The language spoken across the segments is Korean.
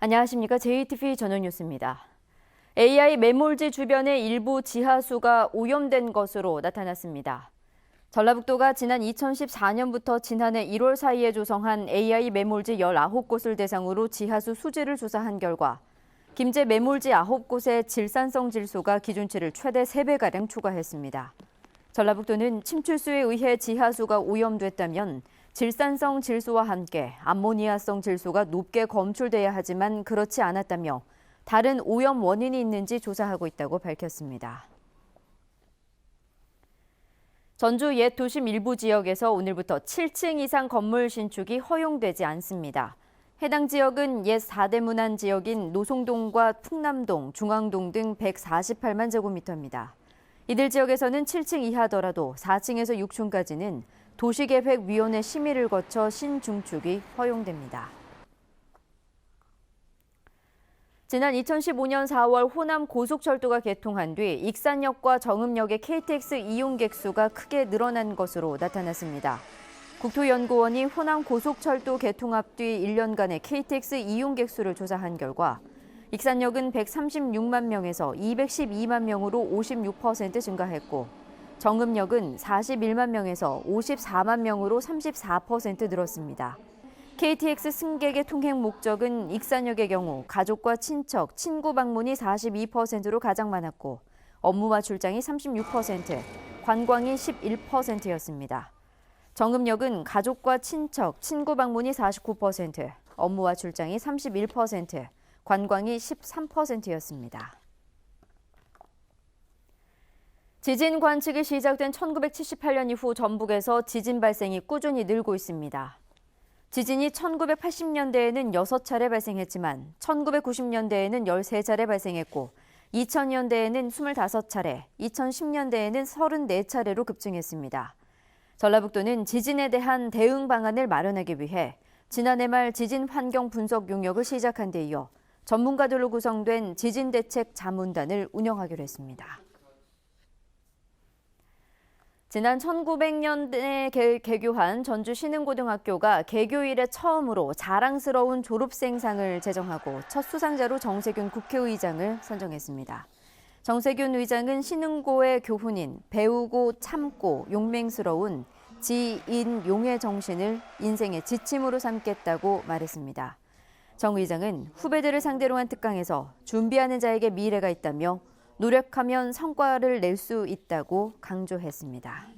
안녕하십니까. JTV 저녁 뉴스입니다. AI 매몰지 주변의 일부 지하수가 오염된 것으로 나타났습니다. 전라북도가 지난 2014년부터 지난해 1월 사이에 조성한 AI 매몰지 19곳을 대상으로 지하수 수질을 조사한 결과 김제 매몰지 9곳의 질산성 질소가 기준치를 최대 3배가량 초과했습니다. 전라북도는 침출수에 의해 지하수가 오염됐다면 질산성 질소와 함께 암모니아성 질소가 높게 검출돼야 하지만 그렇지 않았다며 다른 오염 원인이 있는지 조사하고 있다고 밝혔습니다. 전주 옛 도심 일부 지역에서 오늘부터 7층 이상 건물 신축이 허용되지 않습니다. 해당 지역은 옛 4대 문안 지역인 노송동과 풍남동, 중앙동 등 148만 제곱미터입니다. 이들 지역에서는 7층 이하더라도 4층에서 6층까지는 도시계획위원회 심의를 거쳐 신중축이 허용됩니다. 지난 2015년 4월 호남 고속철도가 개통한 뒤 익산역과 정읍역의 KTX 이용객 수가 크게 늘어난 것으로 나타났습니다. 국토연구원이 호남 고속철도 개통 앞뒤 1년간의 KTX 이용객 수를 조사한 결과 익산역은 136만 명에서 212만 명으로 56% 증가했고 정읍역은 41만 명에서 54만 명으로 34% 늘었습니다. KTX 승객의 통행 목적은 익산역의 경우 가족과 친척, 친구 방문이 42%로 가장 많았고 업무와 출장이 36%, 관광이 11%였습니다. 정읍역은 가족과 친척, 친구 방문이 49%, 업무와 출장이 31%, 관광이 13%였습니다. 지진 관측이 시작된 1978년 이후 전북에서 지진 발생이 꾸준히 늘고 있습니다. 지진이 1980년대에는 6차례 발생했지만 1990년대에는 13차례 발생했고 2000년대에는 25차례, 2010년대에는 34차례로 급증했습니다. 전라북도는 지진에 대한 대응 방안을 마련하기 위해 지난해 말 지진 환경 분석 용역을 시작한 데 이어 전문가들로 구성된 지진대책 자문단을 운영하기로 했습니다. 지난 1900년대에 개교한 전주 신흥고등학교가 개교 이래 처음으로 자랑스러운 졸업생상을 제정하고 첫 수상자로 정세균 국회의장을 선정했습니다. 정세균 의장은 신흥고의 교훈인 배우고 참고 용맹스러운 지인용의 정신을 인생의 지침으로 삼겠다고 말했습니다. 정 의장은 후배들을 상대로 한 특강에서 준비하는 자에게 미래가 있다며 노력하면 성과를 낼 수 있다고 강조했습니다.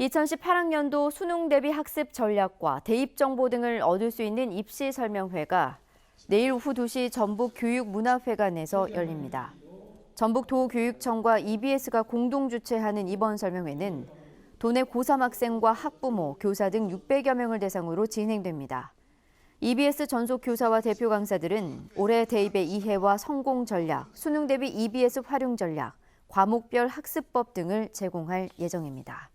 2018학년도 수능 대비 학습 전략과 대입 정보 등을 얻을 수 있는 입시 설명회가 내일 오후 2시 전북교육문화회관에서 열립니다. 전북도교육청과 EBS가 공동 주최하는 이번 설명회는 도내 고3 학생과 학부모, 교사 등 600여 명을 대상으로 진행됩니다. EBS 전속 교사와 대표 강사들은 올해 대입의 이해와 성공 전략, 수능 대비 EBS 활용 전략, 과목별 학습법 등을 제공할 예정입니다.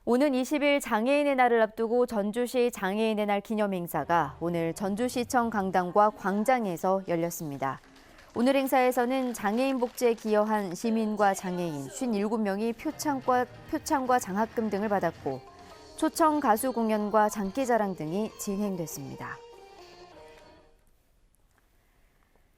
오는 20일 장애인의 날을 앞두고 전주시 장애인의 날 기념 행사가 오늘 전주시청 강당과 광장에서 열렸습니다. 오늘 행사에서는 장애인 복지에 기여한 시민과 장애인 57명이 표창과 장학금 등을 받았고 초청 가수 공연과 장기자랑 등이 진행됐습니다.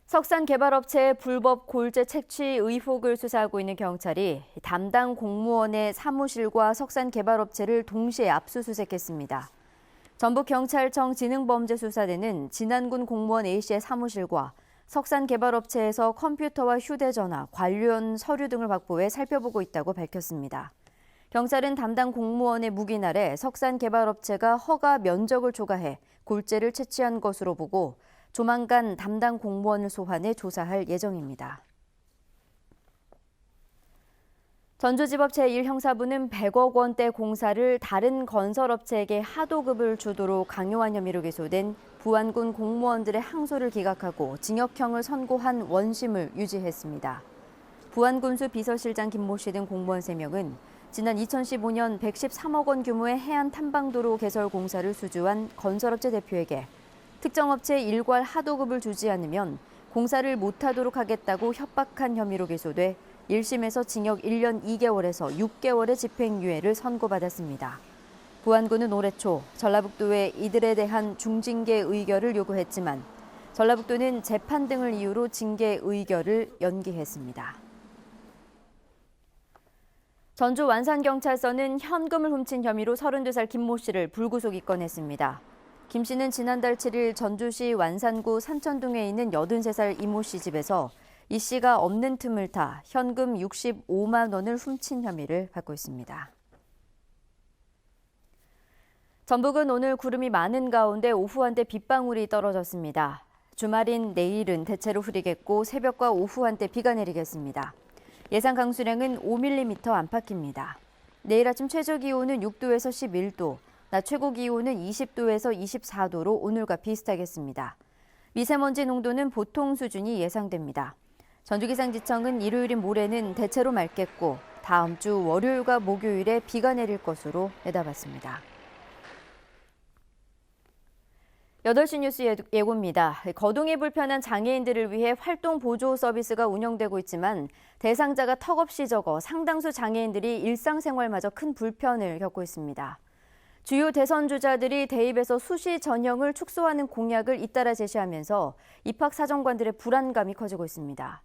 석산 개발업체의 불법 골재 채취 의혹을 수사하고 있는 경찰이 담당 공무원의 사무실과 석산 개발업체를 동시에 압수수색했습니다. 전북경찰청 지능범죄수사대는 진안군 공무원 A씨의 사무실과 석산 개발업체에서 컴퓨터와 휴대전화, 관련 서류 등을 확보해 살펴보고 있다고 밝혔습니다. 경찰은 담당 공무원의 묵인 아래 석산 개발업체가 허가 면적을 초과해 골재를 채취한 것으로 보고 조만간 담당 공무원을 소환해 조사할 예정입니다. 전주지법 제1형사부는 100억 원대 공사를 다른 건설업체에게 하도급을 주도록 강요한 혐의로 기소된 부안군 공무원들의 항소를 기각하고 징역형을 선고한 원심을 유지했습니다. 부안군수 비서실장 김모 씨 등 공무원 3명은 지난 2015년 113억 원 규모의 해안 탐방도로 개설 공사를 수주한 건설업체 대표에게 특정 업체에 일괄 하도급을 주지 않으면 공사를 못하도록 하겠다고 협박한 혐의로 기소돼 1심에서 징역 1년 2개월에서 6개월의 집행유예를 선고받았습니다. 보안군은 올해 초 전라북도에 이들에 대한 중징계 의결을 요구했지만 전라북도는 재판 등을 이유로 징계 의결을 연기했습니다. 전주 완산경찰서는 현금을 훔친 혐의로 32살 김모 씨를 불구속 입건했습니다. 김 씨는 지난달 7일 전주시 완산구 산천동에 있는 83살 이모 씨 집에서 이 씨가 없는 틈을 타 현금 65만 원을 훔친 혐의를 받고 있습니다. 전북은 오늘 구름이 많은 가운데 오후 한때 빗방울이 떨어졌습니다. 주말인 내일은 대체로 흐리겠고 새벽과 오후 한때 비가 내리겠습니다. 예상 강수량은 5mm 안팎입니다. 내일 아침 최저 기온은 6도에서 11도, 낮 최고 기온은 20도에서 24도로 오늘과 비슷하겠습니다. 미세먼지 농도는 보통 수준이 예상됩니다. 전주기상지청은 일요일인 모레는 대체로 맑겠고 다음 주 월요일과 목요일에 비가 내릴 것으로 내다봤습니다. 8시 뉴스 예고입니다. 거동이 불편한 장애인들을 위해 활동 보조 서비스가 운영되고 있지만 대상자가 턱없이 적어 상당수 장애인들이 일상생활마저 큰 불편을 겪고 있습니다. 주요 대선 주자들이 대입에서 수시 전형을 축소하는 공약을 잇따라 제시하면서 입학사정관들의 불안감이 커지고 있습니다.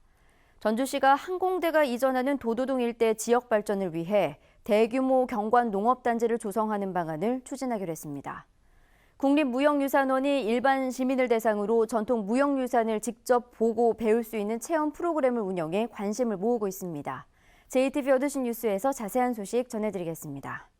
전주시가 항공대가 이전하는 도도동 일대 지역 발전을 위해 대규모 경관 농업단지를 조성하는 방안을 추진하기로 했습니다. 국립무형유산원이 일반 시민을 대상으로 전통 무형유산을 직접 보고 배울 수 있는 체험 프로그램을 운영해 관심을 모으고 있습니다. JTBC 8시 뉴스에서 자세한 소식 전해드리겠습니다.